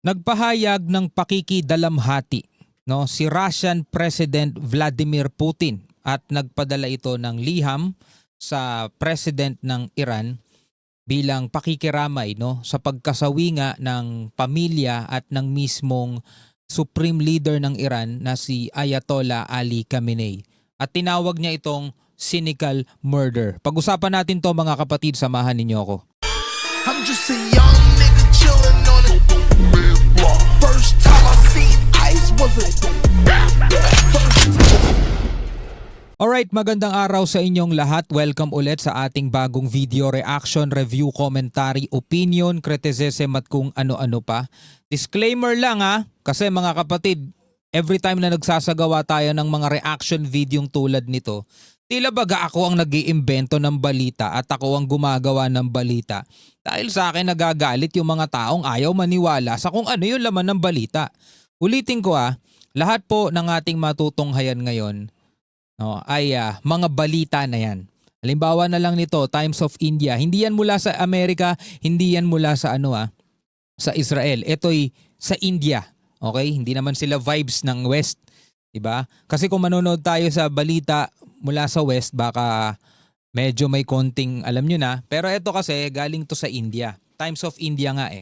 Nagpahayag ng pakikidalamhati si Russian President Vladimir Putin at nagpadala ito ng liham sa President ng Iran bilang pakikiramay sa pagkasawi nga ng pamilya at ng mismong Supreme Leader ng Iran na si Ayatollah Ali Khamenei. At tinawag niya itong cynical murder. Pag-usapan natin to mga kapatid, samahan ninyo ako. I'm just a young nigga chillin' on it. First time I seen ice was a Alright, magandang araw sa inyong lahat. Welcome ulit sa ating bagong video reaction, review, commentary, opinion, criticism at kung ano-ano pa. Disclaimer lang kasi mga kapatid, every time na nagsasagawa tayo ng mga reaction video tulad nito, tila baga ako ang nag-iimbento ng balita at ako ang gumagawa ng balita. Dahil sa akin nagagalit yung mga taong ayaw maniwala sa kung ano yung laman ng balita. Ulitin ko lahat po ng ating matutunghayan ngayon ay mga balita na yan. Halimbawa na lang nito, Times of India. Hindi yan mula sa Amerika, hindi yan mula sa sa Israel. Ito'y sa India. Okay? Hindi naman sila vibes ng West. Diba? Kasi kung manonood tayo sa balita mula sa West, baka medyo may konting alam nyo na. Pero ito kasi galing to sa India. Times of India nga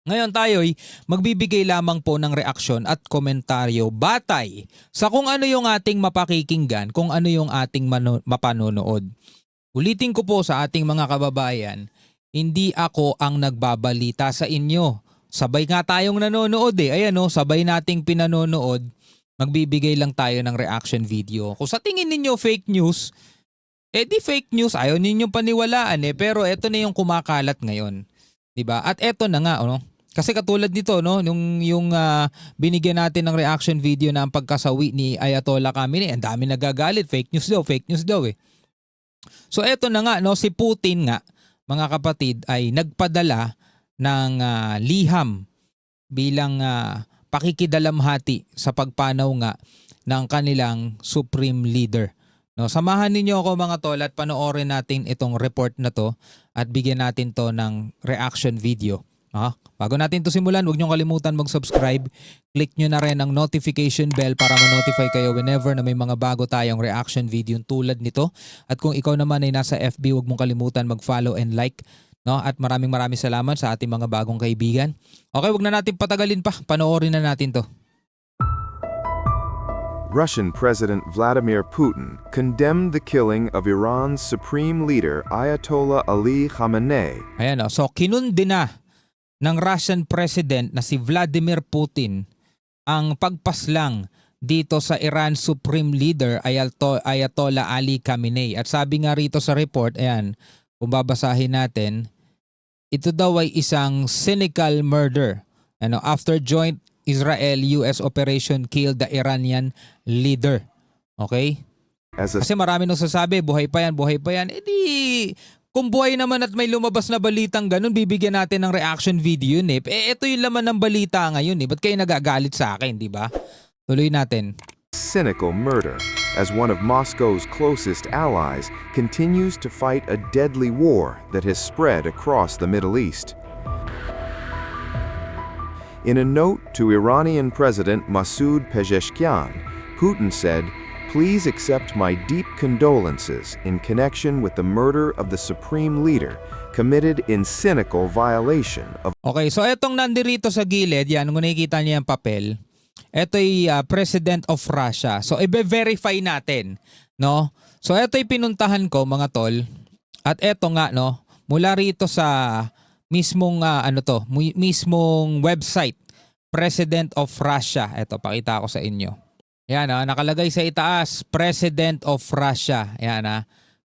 Ngayon tayo'y magbibigay lamang po ng reaksyon at komentaryo batay sa kung ano yung ating mapakikinggan, kung ano yung ating mapanonood. Ulitin ko po sa ating mga kababayan, hindi ako ang nagbabalita sa inyo. Sabay nga tayong nanonood Ayan sabay nating pinanonood. Magbibigay lang tayo ng reaction video. Kung sa tingin ninyo fake news, di fake news. Ayaw ninyong paniwalaan pero eto na yung kumakalat ngayon. Diba? At eto na nga Kasi katulad nito yung binigyan natin ng reaction video na ang pagkasawi ni Ayatollah Khamenei, ang dami nagagalit, fake news daw So eto na nga si Putin nga mga kapatid ay nagpadala ng liham bilang pakikidalamhati sa pagpanaw nga ng kanilang Supreme Leader. Samahan ninyo ako mga tol at panoorin natin itong report na to at bigyan natin to ng reaction video. Bago natin to simulan, huwag niyong kalimutan mag-subscribe. Click nyo na rin ang notification bell para ma-notify kayo whenever na may mga bago tayong reaction video tulad nito. At kung ikaw naman ay nasa FB, huwag mong kalimutan mag-follow and like. At maraming salamat sa ating mga bagong kaibigan. Okay, huwag na natin patagalin pa. Panoorin na natin to. Russian President Vladimir Putin condemned the killing of Iran's supreme leader Ayatollah Ali Khamenei. Ayan so kinundi na ng Russian President na si Vladimir Putin ang pagpaslang dito sa Iran Supreme Leader Ayatollah Ali Khamenei. At sabi nga rito sa report, kung babasahin natin, ito daw ay isang cynical murder. After joint Israel-US operation killed the Iranian leader. Okay? Kasi marami nang sasabi, buhay pa yan. Kung buhay naman at may lumabas na balitang ganun, bibigyan natin ng reaction video yun ito yung laman ng balita ngayon Ba't kayo nagagalit sa akin, di ba? Tuloy natin. Cynical murder, as one of Moscow's closest allies continues to fight a deadly war that has spread across the Middle East. In a note to Iranian President Masoud Pezeshkian, Putin said, "Please accept my deep condolences in connection with the murder of the Supreme Leader committed in cynical violation of..." Okay, so etong nandirito sa gilid, kung nakikita niyo yung papel, ito'y President of Russia. So i-verify natin, So ito'y pinuntahan ko mga tol. At eto nga mula rito sa mismong mismong website, President of Russia. Ito pakita ko sa inyo. Nakalagay sa itaas, President of Russia.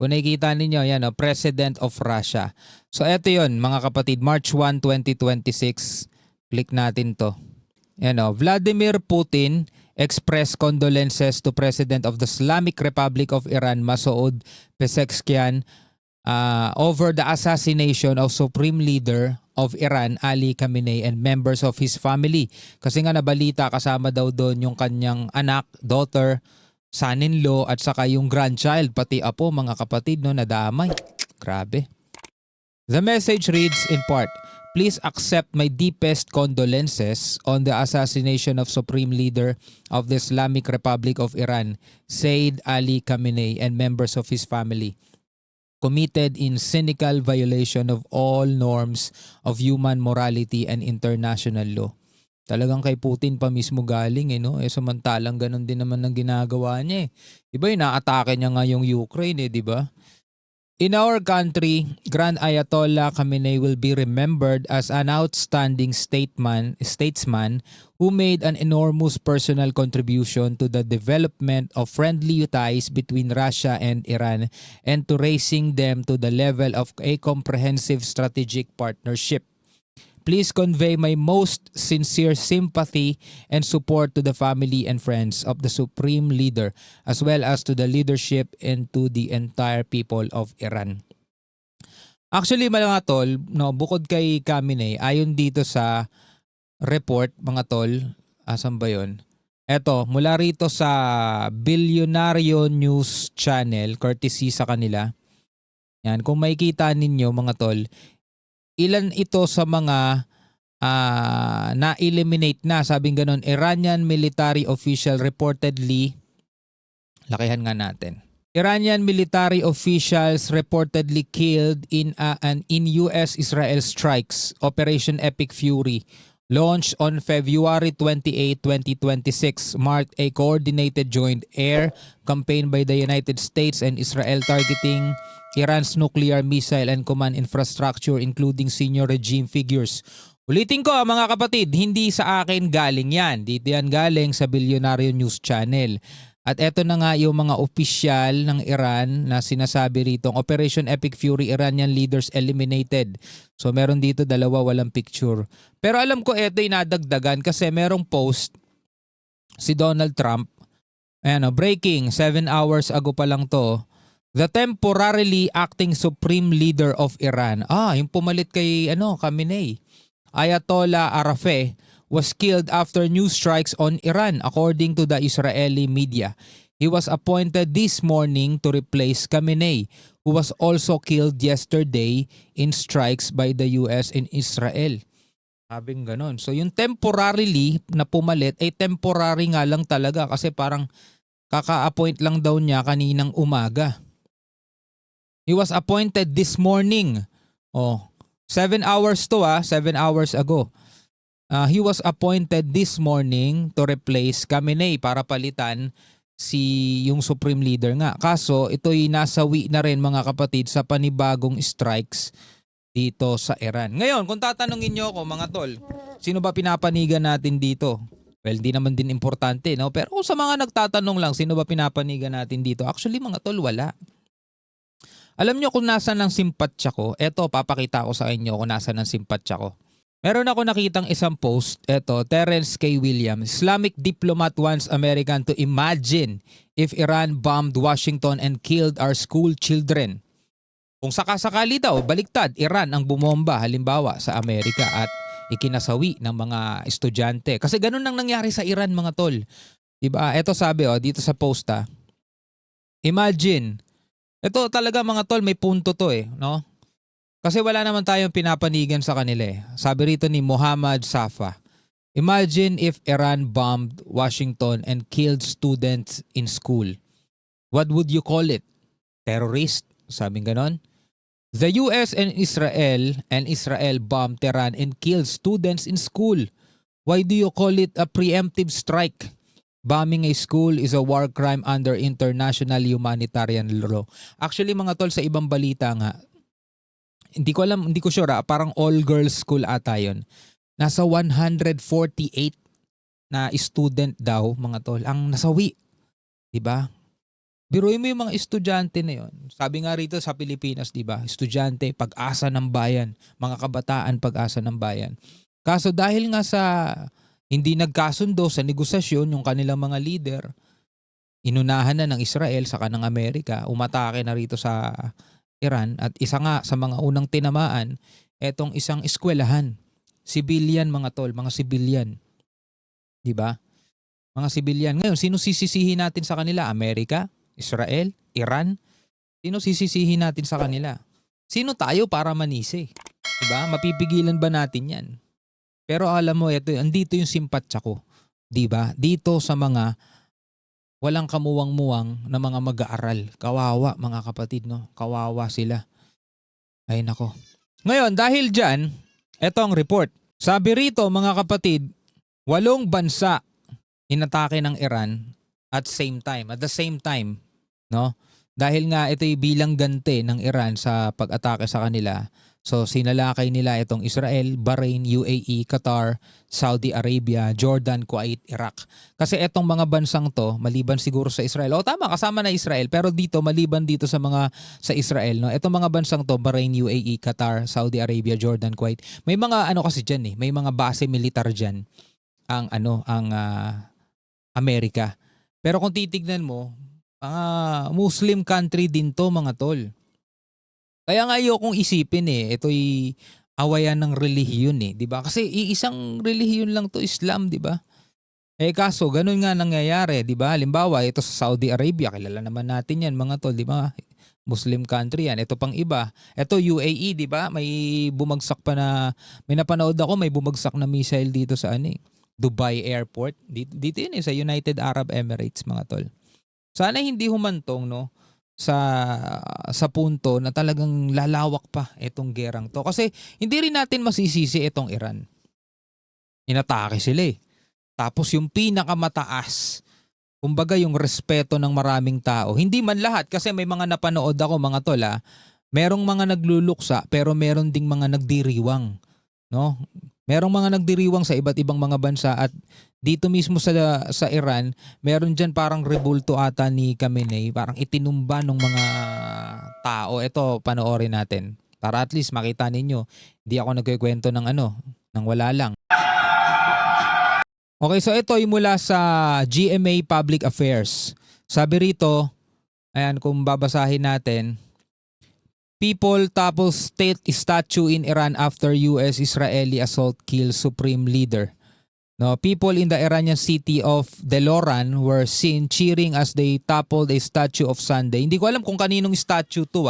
Kung nakikita ninyo, President of Russia. So eto yun mga kapatid, March 1, 2026. Click natin to. Vladimir Putin express condolences to President of the Islamic Republic of Iran, Masoud Pezeshkian, over the assassination of Supreme Leader of Iran, Ali Khamenei, and members of his family. Kasi nga nabalita kasama daw doon yung kanyang anak, daughter, son-in-law, at saka yung grandchild, pati apo mga kapatid nadamay. Grabe. The message reads in part, Please accept my deepest condolences on the assassination of Supreme Leader of the Islamic Republic of Iran, Sayyid Ali Khamenei, and members of his family, committed in cynical violation of all norms of human morality and international law. Talagang kay Putin pa mismo galing no? Samantalang ganun din naman ang ginagawa niya Diba inaatake niya nga yung Ukraine diba? In our country, Grand Ayatollah Khamenei will be remembered as an outstanding statesman who made an enormous personal contribution to the development of friendly ties between Russia and Iran and to raising them to the level of a comprehensive strategic partnership. Please convey my most sincere sympathy and support to the family and friends of the Supreme Leader as well as to the leadership and to the entire people of Iran. Actually mga tol, bukod kay Khamenei, ayon dito sa report mga tol, asan ba yun? Eto, mula rito sa Billionario News Channel, courtesy sa kanila. Yan, kung makikita ninyo mga tol, ilan ito sa mga na-eliminate na, sabing ganon, Iranian military official reportedly, lakihan nga natin. Iranian military officials reportedly killed in US-Israel strikes, Operation Epic Fury, launched on February 28, 2026, marked a coordinated joint air campaign by the United States and Israel targeting Iran's nuclear missile and command infrastructure including senior regime figures. Ulitin ko mga kapatid, hindi sa akin galing yan. Dito yan galing sa Billionario News Channel. At eto na nga yung mga opisyal ng Iran na sinasabi rito, Operation Epic Fury, Iranian leaders eliminated. So meron dito dalawa, walang picture. Pero alam ko eto inadagdagan kasi merong post si Donald Trump. Ayan, breaking, 7 hours ago pa lang to. The temporarily acting Supreme Leader of Iran. Yung pumalit kay Khamenei. Ayatollah Arafeh was killed after new strikes on Iran according to the Israeli media. He was appointed this morning to replace Khamenei, who was also killed yesterday in strikes by the US and Israel. Sabing ganon. So yung temporarily na pumalit ay temporary nga lang talaga kasi parang kaka-appoint lang daw niya kaninang umaga. He was appointed this morning. 7 hours to 7 hours ago. He was appointed this morning to replace Khamenei para palitan yung Supreme Leader nga. Kaso ito'y nasawi na rin mga kapatid sa panibagong strikes dito sa Iran. Ngayon, kung tatanungin nyo ako mga tol, sino ba pinapanigan natin dito? Well, hindi naman din importante, no? Pero kung sa mga nagtatanong lang, sino ba pinapanigan natin dito? Actually mga tol, wala. Alam nyo kung nasan ang simpatsya ko? Eto, papakita ko sa inyo kung nasan ang simpatsya ko. Meron ako nakitang isang post. Eto, Terence K. Williams. Islamic diplomat wants American to imagine if Iran bombed Washington and killed our school children. Kung sakasakali daw, baliktad, Iran ang bumomba halimbawa sa Amerika at ikinasawi ng mga estudyante. Kasi ganun ang nangyari sa Iran mga tol. Diba? Eto sabi dito sa post imagine. Ito talaga mga tol, may punto to no? Kasi wala naman tayong pinapanigan sa kanila Sabi rito ni Muhammad Safa, imagine if Iran bombed Washington and killed students in school. What would you call it? Terrorist? Sabing ganon? The US and Israel bombed Tehran and killed students in school. Why do you call it a preemptive strike? Bombing a school is a war crime under international humanitarian law. Actually mga tol, sa ibang balita nga, hindi ko sure parang all girls school ata yun. Nasa 148 na student daw mga tol ang nasawi. Diba? Biruin mo yung mga estudyante na yun. Sabi nga rito sa Pilipinas, diba? Estudyante, pag-asa ng bayan. Mga kabataan, pag-asa ng bayan. Kaso dahil nga sa hindi nagkasundo sa negosasyon yung kanilang mga leader, inunahan na ng Israel saka ng Amerika, umatake na rito sa Iran at isa nga sa mga unang tinamaan, etong isang eskwelahan. Civilian mga tol, mga civilian. Diba? Mga civilian. Ngayon, sino sisisihin natin sa kanila? Amerika? Israel? Iran? Sino sisisihin natin sa kanila? Sino tayo para manisi? Diba? Mapipigilan ba natin yan? Pero alam mo, andito yung simpatya ko. Diba? Dito sa mga walang kamuwang-muwang na mga mag-aaral. Kawawa mga kapatid, no? Kawawa sila. Ay nako. Ngayon, dahil dyan, eto ang report. Sabi rito mga kapatid, 8 bansa inatake ng Iran at the same time, no? Dahil nga ito'y bilang ganti ng Iran sa pag-atake sa kanila. So sinalakay nila itong Israel, Bahrain, UAE, Qatar, Saudi Arabia, Jordan, Kuwait, Iraq. Kasi itong mga bansang to, maliban siguro sa Israel. O tama, kasama na Israel, pero dito maliban dito sa Israel, no. Itong mga bansang to, Bahrain, UAE, Qatar, Saudi Arabia, Jordan, Kuwait. May mga kasi diyan may mga base militar diyan ang Amerika. Pero kung titignan mo, mga Muslim country din to mga tol. Kaya nga ayokong isipin ito'y awayan ng relihiyon 'di ba? Kasi iisang relihiyon lang to, Islam, 'di ba? Kaso ganun nga nangyayari, 'di ba? Halimbawa, ito sa Saudi Arabia, kilala naman natin 'yan mga tol, 'di ba? Muslim country 'yan. Ito pang iba. Ito UAE, 'di ba? May bumagsak pa may napanood ako, may bumagsak na missile dito sa Dubai Airport. Dito 'yun sa United Arab Emirates mga tol. Sana hindi humantong sa punto na talagang lalawak pa itong gerang to. Kasi hindi rin natin masisisi itong Iran. Inatake sila Tapos yung pinakamataas, kumbaga yung respeto ng maraming tao. Hindi man lahat kasi may mga napanood ako mga tol merong mga nagluluksa pero meron ding mga nagdiriwang. No? Merong mga nagdiriwang sa iba't ibang mga bansa at dito mismo sa Iran, meron dyan parang rebulto ata ni Khamenei, parang itinumba ng mga tao. Ito, panoorin natin. Para at least makita ninyo, hindi ako nagkikwento ng wala lang. Okay, so ito ay mula sa GMA Public Affairs. Sabi rito, ayan kung babasahin natin, people topple state statue in Iran after US-Israeli assault kills Supreme Leader. No, people in the Iranian city of Deloran were seen cheering as they toppled a statue of Sunday. Hindi ko alam kung kaninong statue to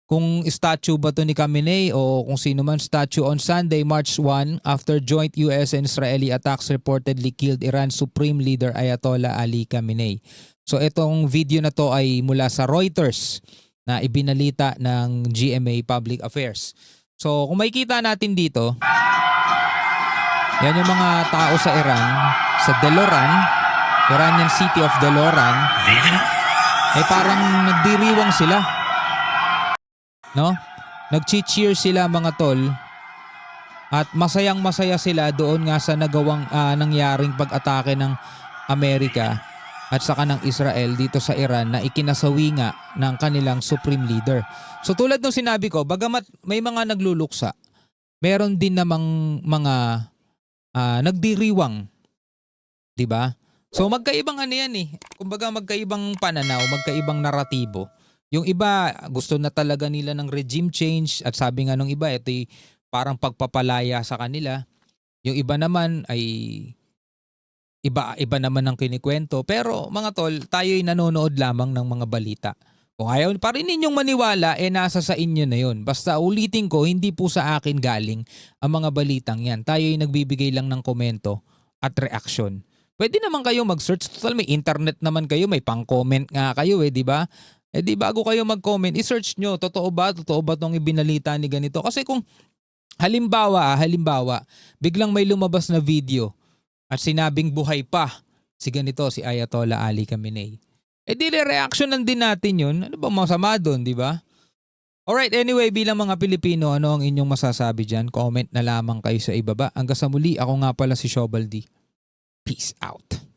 Kung statue ba to ni Khamenei o kung sino man. Statue on Sunday, March 1, after joint US and Israeli attacks reportedly killed Iran's Supreme Leader Ayatollah Ali Khamenei. So itong video na to ay mula sa Reuters na ibinalita ng GMA Public Affairs. So kung makikita natin dito, yan yung mga tao sa Iran, sa Deloran, Iranian city of Deloran, parang nagdiriwang sila. No? Nag-cheer sila mga tol at masayang-masaya sila doon nga sa nangyaring pag-atake ng Amerika at saka ng Israel dito sa Iran na ikinasawi nga ng kanilang Supreme Leader. So tulad ng sinabi ko, bagamat may mga nagluluksa, meron din namang mga nagdiriwang, 'di ba? So magkaibang yan Kumbaga magkaibang pananaw, magkaibang naratibo. Yung iba gusto na talaga nila ng regime change at sabi nga nung iba ito'y parang pagpapalaya sa kanila. Yung iba naman ay iba naman ang kinikwento. Pero mga tol, tayo'y nanonood lamang ng mga balita. Kung ayaw pa rin ninyong maniwala, nasa sa inyo na yun. Basta ulitin ko, hindi po sa akin galing ang mga balitang yan. Tayo'y nagbibigay lang ng komento at reaksyon. Pwede naman kayo mag-search. Total, may internet naman kayo, may pang-comment nga kayo di ba? Di bago kayo mag-comment, i-search nyo, totoo ba itong ibinalita ni ganito? Kasi kung halimbawa, biglang may lumabas na video at sinabing buhay pa si ganito, si Ayatollah Ali Khamenei. Di re-reactionan din natin yun. Ano ba masama doon, di ba? Alright, anyway, bilang mga Pilipino, ano ang inyong masasabi dyan? Comment na lamang kayo sa ibaba. Hanggang sa muli, ako nga pala si Shobaldi. Peace out.